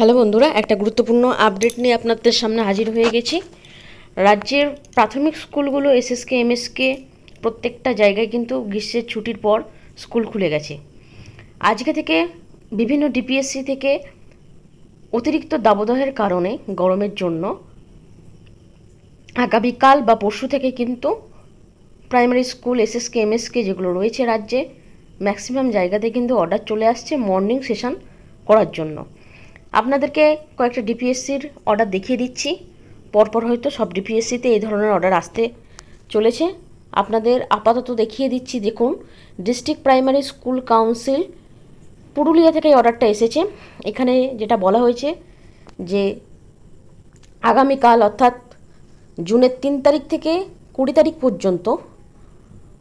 Hello বন্ধুরা, একটা গুরুত্বপূর্ণ আপডেট নিয়ে আপনাদের সামনে হাজির হয়ে গেছি। রাজ্যের প্রাথমিক স্কুলগুলো এসএসকে এমএসকে প্রত্যেকটা জায়গায় কিন্তু গ্রীষ্মের ছুটির পর স্কুল খুলে গেছে। আজকে থেকে বিভিন্ন ডিপিএসসি থেকে অতিরিক্ত দাবদাহের কারণে গরমের জন্য আগামীকাল বা পরশু থেকে কিন্তু প্রাইমারি স্কুল এসএসকে এমএসকে যেগুলো রয়েছে রাজ্যে ম্যাক্সিমাম জায়গাতে কিন্তু অর্ডার চলে আসছে মর্নিং সেশন করার জন্য। আপনাদেরকে কয়েকটা ডিপিএসসির অর্ডার দেখিয়ে দিচ্ছি। পরপর হয়তো সব ডিপিএসসিতে এই ধরনের অর্ডার আসতে চলেছে। আপনাদের আপাতত দেখিয়ে দিচ্ছি। দেখুন, district primary school council Purulia থেকে এই অর্ডারটা এসেছে। এখানে যেটা বলা হয়েছে যে আগামীকাল অর্থাৎ জুনের 3 তারিখ থেকে 20 তারিখ পর্যন্ত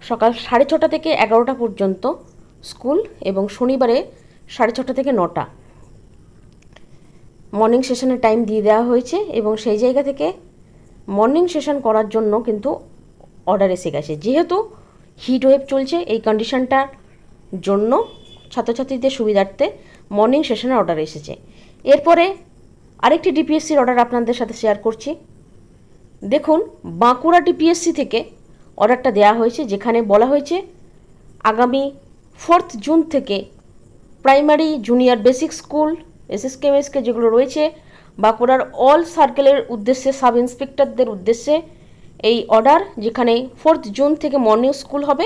সকাল 6:30 থেকে 11টা পর্যন্ত স্কুল এবং শনিবারে 6:30 থেকে 9টা মর্নিং সেশনের টাইম দিয়ে দেওয়া হয়েছে এবং সেই জায়গা থেকে মর্নিং সেশন করার জন্য কিন্তু অর্ডার এসে গেছে। যেহেতু হিট ওয়েভ চলছে, এই কন্ডিশনটার জন্য ছাত্রছাত্রীদের সুবিধার্থে মর্নিং সেশনের অর্ডার এসেছে। এরপরে আরেকটি ডিপিএসসির অর্ডার আপনাদের সাথে শেয়ার করছি। দেখুন, বাঁকুড়া ডিপিএসসি থেকে অর্ডারটা দেওয়া হয়েছে, যেখানে বলা হয়েছে আগামী 4 জুন থেকে primary junior basic school SSK MSK যেগুলো রয়েছে বাঁকুড়ার অল সার্কেলের উদ্দেশ্যে সাব ইন্সপেক্টরদের উদ্দেশ্যে এই অর্ডার, যেখানে 4 জুন থেকে মর্নিং স্কুল হবে।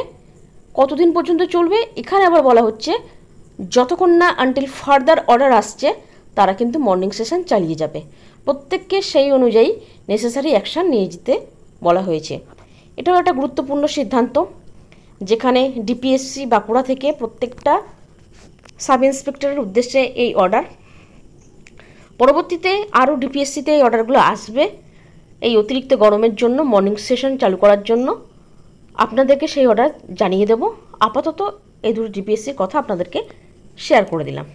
কতদিন পর্যন্ত চলবে এখানে আবার বলা হচ্ছে যতক্ষণ না আনটিল ফার্দার অর্ডার আসছে তারা কিন্তু মর্নিং সেশন চালিয়ে যাবে। প্রত্যেককে সেই অনুযায়ী নেসেসারি অ্যাকশান নিয়ে যেতে বলা হয়েছে। এটাও একটা গুরুত্বপূর্ণ সিদ্ধান্ত, যেখানে ডিপিএসসি বাঁকুড়া থেকে প্রত্যেকটা সাব ইন্সপেক্টরের উদ্দেশ্যে এই অর্ডার। পরবর্তীতে আরও ডিপিএসসিতে এই অর্ডারগুলো আসবে এই অতিরিক্ত গরমের জন্য মর্নিং সেশন চালু করার জন্য। আপনাদেরকে সেই অর্ডার জানিয়ে দেব। আপাতত এই দুটো ডিপিএসসির কথা আপনাদেরকে শেয়ার করে দিলাম।